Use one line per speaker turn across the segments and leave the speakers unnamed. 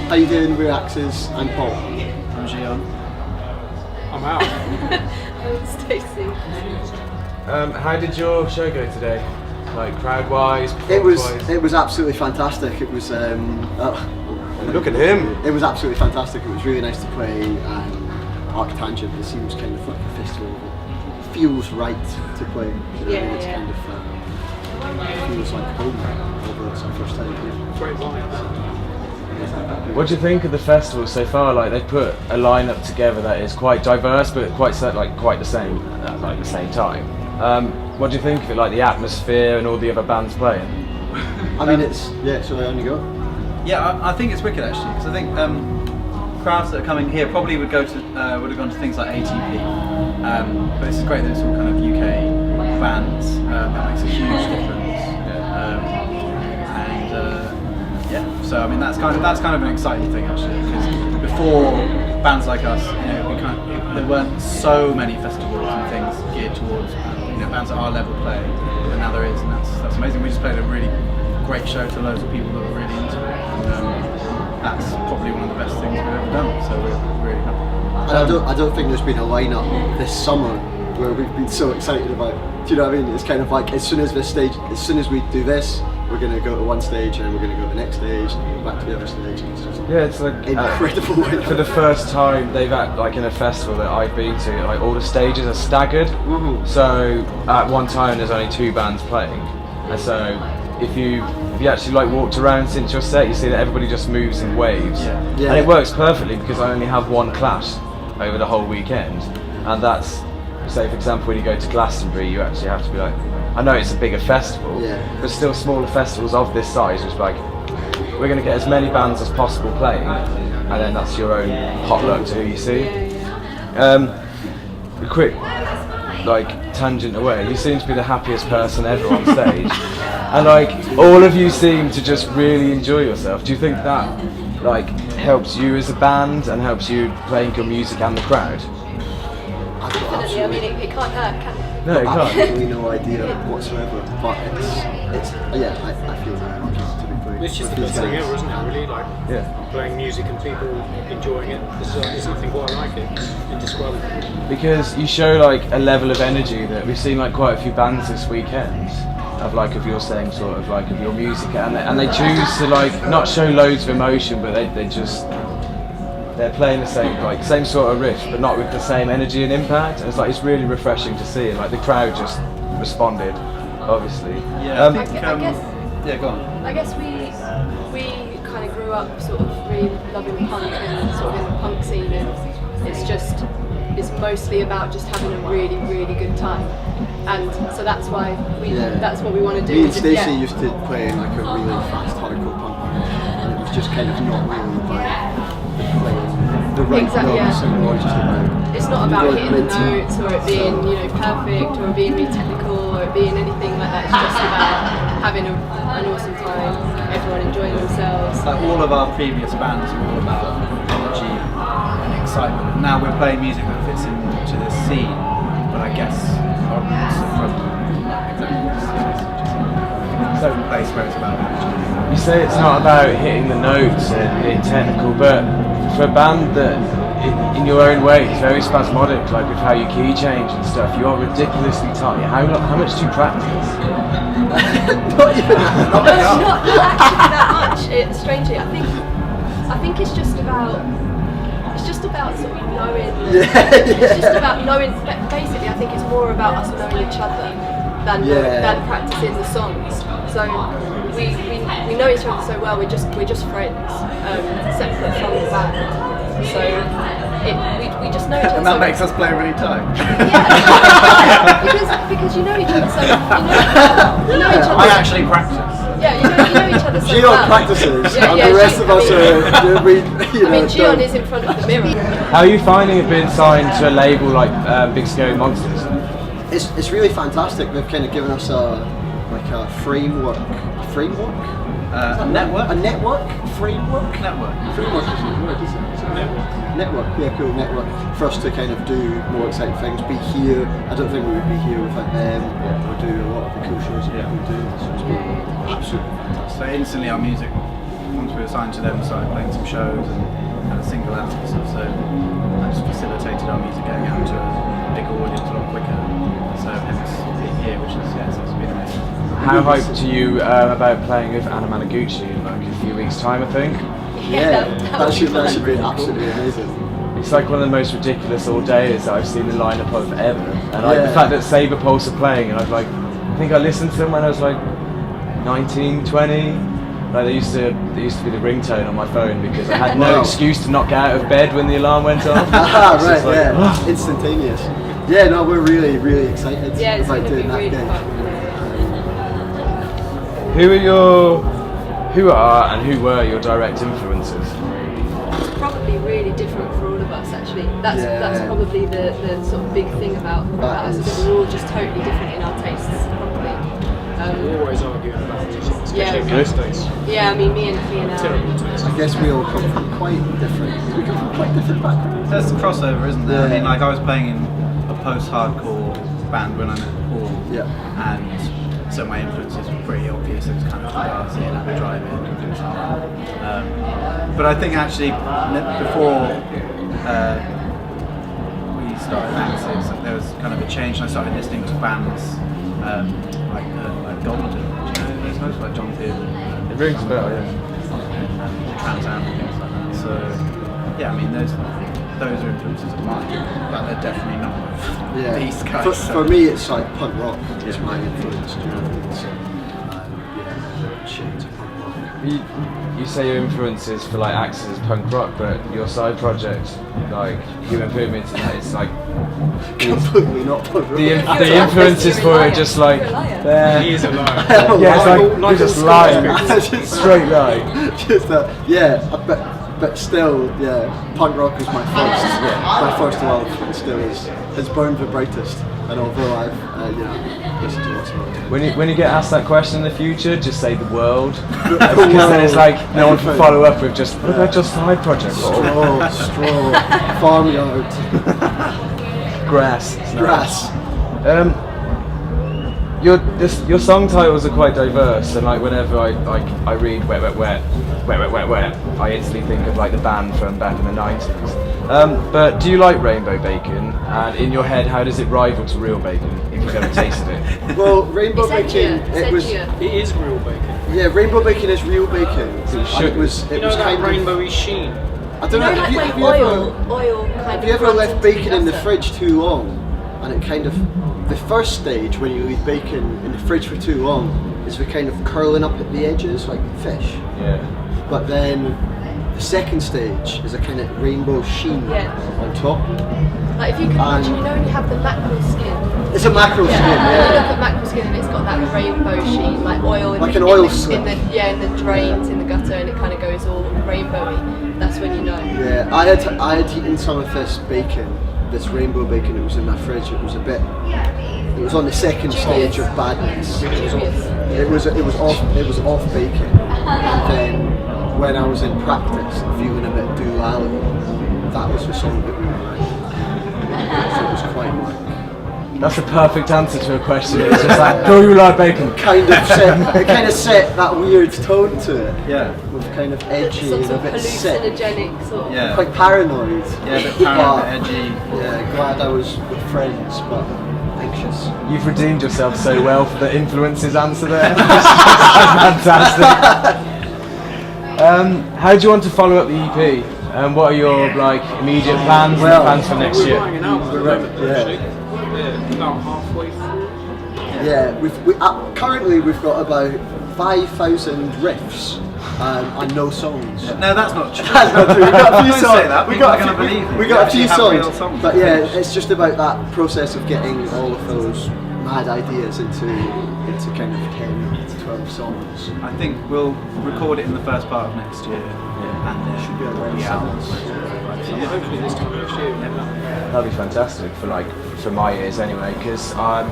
How you doing? We're Axes. I'm Paul.
I'm Gian.
I'm out.
I'm Stacey.
How did your show go today? Like crowd-wise,
It
performance-wise?
was absolutely fantastic. It was
Look at him.
It was absolutely fantastic. It was really nice to play ArcTanGent. It seems kind of like a festival that feels right to play. You know,
Yeah,
it's
yeah.
kind of feels like home. Although it's our first time here.
Great vibe.
What do you think of the festival so far? Like they put a lineup together that is quite diverse, but quite the same at like the same time. What do you think of it? Like the atmosphere and all the other bands playing?
I mean, it's so on you go.
Yeah, I think it's wicked actually, because I think crowds that are coming here probably would have gone to things like ATP. But it's great that it's all kind of UK bands. That makes a huge difference. So I mean that's kind of an exciting thing actually, because before bands like us, there weren't so many festivals and things geared towards bands at our level playing, but now there is, and that's amazing. We just played a really great show to loads of people that were really into it, and that's probably one of the best things we've ever done. So we're really happy.
And I don't think there's been a lineup this summer where we've been so excited about. Do you know what I mean? It's kind of like as soon as we do this, we're going to go to one stage and then we're going to go to the next stage and back to the other stage. And it's just
It's like
incredible.
for the first time they've had, like in a festival that I've been to, like all the stages are staggered.
Mm-hmm.
So at one time there's only 2 bands playing, and so if you actually like walked around since your set, you see that everybody just moves in waves, and it works perfectly because I only have one clash over the whole weekend, and that's, say for example, when you go to Glastonbury, you actually have to be like, I know it's a bigger festival, but still smaller festivals of this size, it's like we're going to get as many bands as possible playing, and then that's your own potluck to who you see. A quick tangent away, you seem to be the happiest person ever on stage, and like all of you seem to just really enjoy yourself. Do you think that helps you as a band and helps you playing your music and the crowd?
Definitely, I mean, it can't hurt, can it?
No, it can't.
Absolutely no idea whatsoever, but it's I feel very lucky to be playing.
It's just
with
the
these
best thing
guys.
ever, isn't it? Really, like playing music and people enjoying it. There's nothing quite like it. Indescribable.
Because you show like a level of energy that we've seen like quite a few bands this weekend of your same sort of of your music, and they choose to not show loads of emotion, but they're playing the same sort of riff, but not with the same energy and impact. And it's really refreshing to see, and the crowd just responded, obviously.
Yeah,
I guess.
Yeah, go on.
I guess we kind of grew up sort of really loving punk and sort of in the punk scene, and it's mostly about just having a really, really good time, and so that's why that's what we want to do.
Me and Stacey used to play in a really fast hardcore punk band, and it was just kind of not really about playing the right notes, and more just about.
It's not about
going
hitting the
mental.
notes or it being perfect or being really technical or it being anything like that. It's just about having an awesome time, everyone enjoying themselves.
Like all of our previous bands were all about energy and excitement. Now we're playing music that fits into this scene, but I guess our roots are from exactly this place where it's about energy.
You say it's not about hitting the notes and being technical, but for a band that, in your own way, is very spasmodic, like with how you key change and stuff, you are ridiculously tight. How much do you practice?
Not even that.
Not actually that much. Strangely, I think it's just about sort of knowing. It's just about knowing. Basically, I think it's more about us knowing each other than practicing the songs. So we know each other so well. We're just friends, separate from the band. So we just know each other.
And that makes us play really tight.
Yeah, because you know each other so you know each other.
I actually practice.
Yeah, you know each other so
Gian
well.
practices,
Yeah,
and
yeah,
the rest of us are.
Gian is in front of the mirror.
How are you finding it being signed to a label like Big Scary Monsters?
It's really fantastic. They've kind of given us a framework.
A network?
A network? Framework?
Network.
Framework isn't a word, is it? It's a network. Yeah, cool network. For us to kind of do more exciting things, be here. I don't think we would be here without them. Or do a lot of the cool shows that we do. So it's been absolutely fantastic.
So instantly our music once we were signed to them, started playing some shows and kind of single acts and stuff. So that just facilitated our music getting out to a bigger audience a lot quicker. So hence being here, which is it's been amazing.
How hyped are you about playing with Anna Managuchi in like a few weeks' time, I think?
Yeah,
that should be absolutely amazing.
It's like one of the most ridiculous all-dayers that I've seen the lineup of ever. And like the fact that Saber Pulse are playing, and I think I listened to them when I was like 19, 20. Like they used to be the ringtone on my phone because I had no excuse to not get out of bed when the alarm went off.
Right, like, instantaneous. Yeah, no, we're really, really excited about doing that gig.
Who are and who were your direct influences?
It's probably really different for all of us actually. That's probably the sort of big thing about us, that we're all just totally different in our tastes probably.
We're always arguing about music, especially in those days.
Yeah, I mean me and Fiona.
Terrible taste.
I guess we all come from quite different. We come from quite different backgrounds.
There's a crossover, isn't there? I mean, like I was playing in a post-hardcore band when I met Paul.
Yeah.
And so my influences were pretty obvious. It was kind of Darcy and Abbey Drive-In and things like that. But I think actually before we started Axis, there was kind of a change, and I started listening to bands like Golden. Do you know those guys? Like John Theodore.
It rings a bell, yeah.
And Trans Am and things like that. So yeah, I mean those are influences of mine, but they're definitely not these guys.
For me, it's like punk rock is my influence. Do you know what I mean? So, shades of punk rock.
You say your influences for like Axis is punk rock, but your side project, like Human Pyramids, it's like
completely not punk rock.
The influences for it just like
He is a liar.
yeah, it's like you're just lying, straight lie.
Just but still, punk rock is my first love, and still has burned the brightest. And although I've listened to lots of it.
When you get asked that question in the future, just say the world, because then it's like no one can follow up with just what about your side project?
Straw, farmyard,
grass. Your song titles are quite diverse, and like whenever I read wet, I instantly think of like the band from back in the 90s. But do you like Rainbow Bacon? And in your head, how does it rival to real bacon if you've ever tasted it?
Well, Rainbow Bacon,
It is real bacon.
Yeah, Rainbow Bacon is real bacon.
It
was
that
kind of
rainbowy sheen.
I don't know. Have you ever left bacon in the fridge too long, and it kind of the first stage when you leave bacon in the fridge for too long is the kind of curling up at the edges like fish.
Yeah.
But then the second stage is a kind of rainbow sheen on top.
Like if you can imagine, when you have the mackerel skin.
It's a mackerel skin,
You look at mackerel skin and it's got that rainbow sheen, like oil in
like
the,
an oil
in
slick.
in the drains in the gutter, and it kind of goes all rainbowy. That's when you know.
Yeah, I had eaten some of this bacon, this rainbow bacon. It was in my fridge. It was on the second stage of badness. It was off bacon, and then when I was in practice and feeling a bit doolally, that was the song that we were writing. So it was quite like.
That's a perfect answer to a question. It's just like, do you like bacon?
It kind of set that weird tone to it.
Yeah.
With kind of edgy
Sort
and a
of
bit sick.
hallucinogenic sort of.
Yeah.
Quite paranoid.
Yeah, a bit paranoid, edgy.
Yeah, glad I was with friends, but anxious.
You've redeemed yourself so well for the influences answer there. Fantastic. How do you want to follow up the EP? What are your like immediate plans and plans for next year?
We're writing an album at the moment, actually. Yeah, about halfway through.
Yeah, currently we've got about 5,000 riffs and no songs.
No, that's not true.
That's not true. We got a few
Don't
songs.
say that.
We
People
got
are going to believe it.
We got a few
You actually have real
songs.
songs.
But yeah, it's just about that process of getting all of those mad ideas into kind of 10 to 12 songs.
I think we'll record it in the first part of next year, and then
Should be around
be out.
Yeah, hopefully this time next year.
That'd be fantastic for my ears anyway, because I'm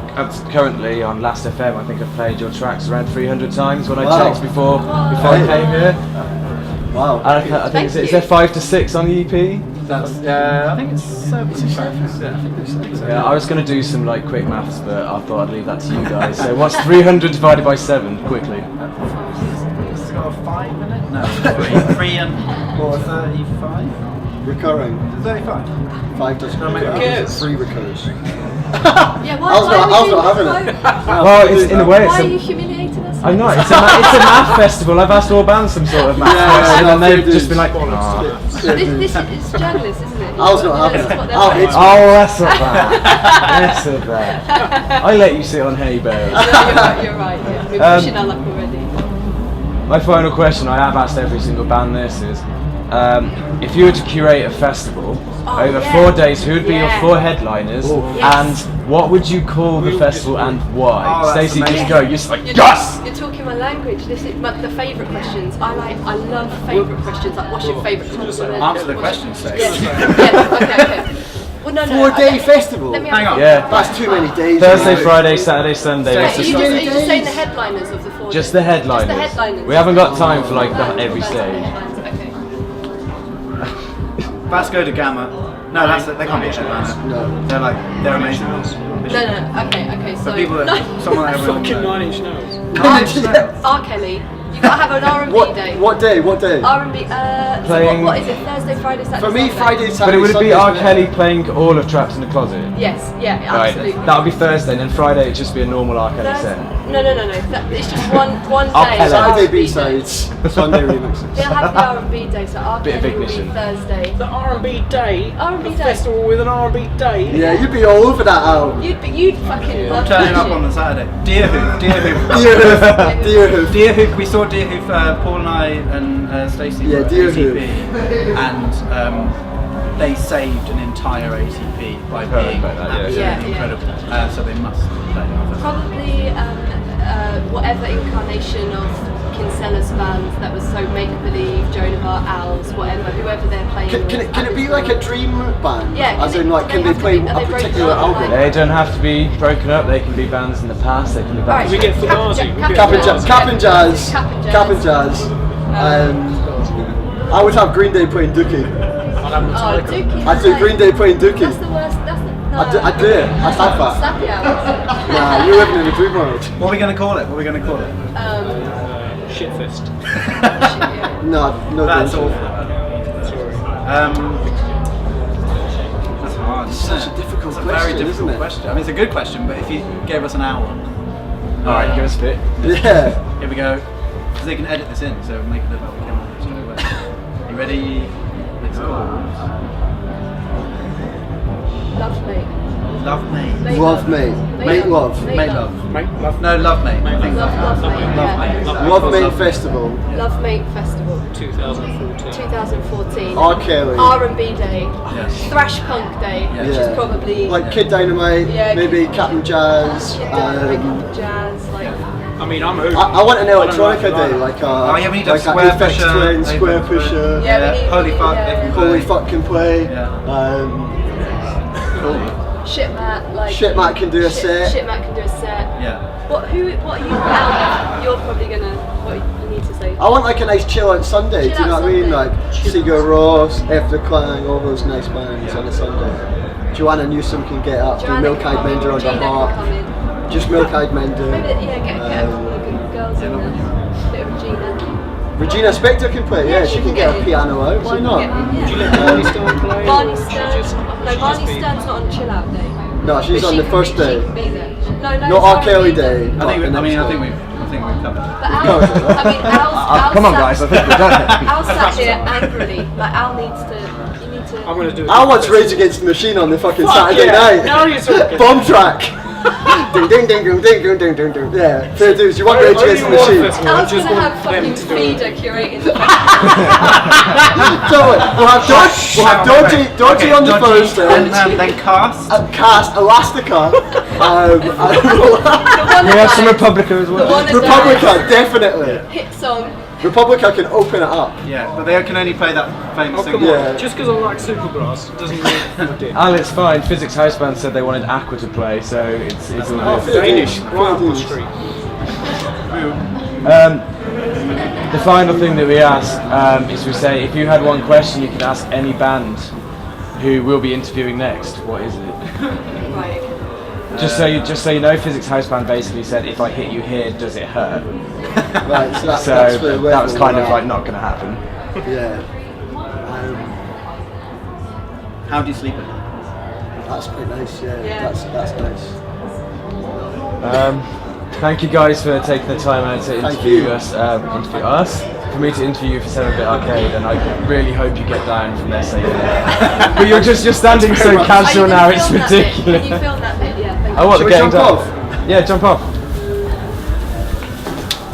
currently on Last FM. I think I've played your tracks around 300 times when I checked before I came here.
Wow.
And I think is there 5 to 6 on the EP?
That's I think it's 7.
Yeah, I was going to do some like quick maths, but I thought I'd leave that to you guys. So what's 300 divided by 7 quickly?
it got a 5 in it? No, 3 and 35?
Recurring.
35.
5 doesn't
Who
recur.
cares?
3 recurs.
Yeah,
I was not having it.
Well, it's in a way,
Why
it's
are you
a,
humiliating us?
I'm not. It's a math festival. I've asked all bands some sort of math question, and they've just been like, "Nah."
This is journalists, isn't it?
I was not having
This is
it.
what they're
Oh,
like.
it's-
Oh, that's not bad. That's not bad. I let you sit on hay bales.
You're right. Yeah. We're pushing our luck already.
My final question, I have asked every single band this, is if you were to curate a festival over 4 days, who would be your 4 headliners,
Yes.
and what would you call the festival and why?
Oh, that's
Stacey, just
amazing.
go. You're just like,
You're,
yes!
you're talking my language. This is the favourite questions. I love favourite questions. Like, what's your favourite compliment?
Answer the question, Stacey.
Yeah. Okay. Well, no.
4-day festival?
Let me
Hang on.
Yeah.
That's too many days.
Thursday,
mate.
Friday, Saturday, Sunday.
Wait,
Let's
are
just
you
go.
just saying the headliners of the 4 days?
Just the headliners.
Just the headliners.
We haven't got time for like every
That's the
stage.
headlines, okay.
Vasco da Gama. No, they can't be a headliner.
No.
They're amazing.
No. Okay. So
For people that, someone that everyone
Fucking
knows.
9 Inch Nails.
R. Kelly. You gotta have an R&B day.
What day?
R&B.
Playing-
What is it? Thursday, Friday, Saturday.
For me,
Sunday?
Friday, Saturday,
But it would be
Sunday,
R.
isn't it?
Kelly playing all of Trapped in the Closet.
Yes. Yeah.
Right,
Absolutely.
that would be Thursday, and then Friday it'd just be a normal R. Kelly set.
No. It's just one
R.
day.
Kelly.
Saturday
R&B day.
B-sides, Sunday remixes.
They'll have the R&B day, so R.
Bit of
Kelly will be
ignition.
Thursday.
The R&B day.
R&B
a
day.
festival with an R&B day.
Yeah, you'd be all over that album.
You'd fucking love
I'm turning
that
up on
shit.
the Saturday. Deer Hoof.
Dear Hoof.
Deer Hoof. We saw Deer Hoof. Paul and I and Stacey.
Yeah,
were at
Deer
ATP,
Hoof.
and they saved an entire ATP by
Heard
being
about that, yeah.
absolutely
Yeah.
incredible. So they must play our festival.
Probably whatever incarnation of Kinsella's band that was so make-believe, Joan of Arc, Owls, whoever they're playing with.
Can it be like a dream band?
Yeah,
As in, like, can they
have to
play
be-
a
are they
particular
broken up,
album?
like-
They don't have to be broken up, they can be bands in the past, they can be bands.
We get Fugazi. We get
Cap and Jazz.
Cap and Jazz.
I would have Green Day playing Dookie.
I'd have Metallica.
Dookie.
I'd do Green Day playing
That's
Dookie.
the worst. No.
I'd do it. I'd have that.
Slappy hours.
Nah, you're living in a dream world.
What are we going to call it?
Shitfest.
No,
That's
danger.
awful.
Sorry.
That's hard.
Such a difficult
It's a very
question,
difficult
isn't it?
question. I mean, it's a good question, but if you gave us an hour,
Alright, give us a bit.
Yeah.
here we go. Because they can edit this in, so make it look like we came on straight away. You ready? It's called
Love mate.
Love Mate.
Love mate. Make love.
Mate Love.
Make love.
No, Love Mate. I think.
Love mate. Yeah.
Love Mate Festival.
Love mate festival.
2014.
2014.
R. Kelly.
R&B day.
Yes.
Thrash punk day,
Yeah.
which is probably
Like Kid Dynamite,
Yeah,
maybe
Kid-
Captain Jazz.
jazz, like
I mean, I'm who.
I want an electronica day, like a
Oh, yeah, we need a
like
Square
Aphex
Pusher,
Twin, Square
Aphex Twin.
Pusher,
Yeah, we need-
Holy fuck.
yeah,
they can
yeah.
play.
Holy Fuck can play.
Yeah.
shit Matt, like
Shit Matt can do a set.
Shit Matt can do a set.
Yeah.
What are you you're probably gonna what you need to say?
I want like a nice chill out Sunday, do you know what I mean? Like Sigur Rós, After Clang, all those nice bands on a Sunday. Joanna Newsom can get up, do
Joanna
Milk
can
Eyed
come in,
Mender on the
Gina can
harp.
come in.
Just Milk Eyed Mender.
Maybe get a couple of good girls in there. Bit of Regina.
Regina Spektor can play, yeah, she can get a
in.
piano out,
Why
why not?
get in?
Would you
Yeah.
let Barney Stern play?
Barney
or should
Stern.
she just-
No,
should
Barney
just be-
Stern's not on chill out day.
No, she's
But
on
she
the
can
first
be-
day.
She can be there. No,
No
it's
R.
R&B
Kelly
day.
day.
I think
but the next
we've
day.
covered it.
But Al,
No, it's all right.
I mean, Al's
Come on
sat-
guys, I think we're done.
Al sat here angrily. Like Al needs to. You need to.
I'm gonna do it.
I watched Rage Against the Machine on the fucking
Fuck
Saturday
yeah.
night.
Now you're talking.
Bomb track. Ding ding ding ding ding ding ding ding ding. Yeah, fair dues. You want Rage
Only
Against the
one
Machine?
festival, I
Al's
just
gonna
want
have fucking
them to do it.
feeder curating the
So we'll have Dodgy
Okay,
on the
Dodgy,
Thursday.
and then Cast.
Cast Elastica.
We have some Republica as well.
one that
Republica, definitely.
hit song.
Republica can open it up.
Yeah, but they can only play that famous
Oh,
thing.
come
Yeah.
on. Just because I like Supergrass doesn't mean I did.
Al, it's fine. Physics House Band said they wanted Aqua to play, so it's all
Oh,
good.
fair
Danish,
dues,
right up
fair
the
dues.
street.
The final thing that we ask is we say if you had one question you could ask any band who we'll be interviewing next, what is it?
Right.
Just so you know, Physics House Band basically said, if I hit you here, does it hurt?
Right, so that's
that was kind of like not going to happen.
Yeah.
How do you sleep at night?
That's quite nice. Yeah. That's nice.
Thank you guys for taking the time out to interview us. For me to interview you for 7-Bit Arcade, and I really hope you get down from there safely. But you're standing so casual now, it's ridiculous.
Can you film that bit? Yeah. Thank
Oh, what,
Shall
the
we
getting
jump
down?
off?
Yeah, jump off.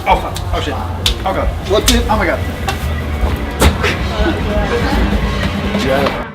Oh fuck! Oh shit! Oh god!
What do?
Oh my god!
Yeah.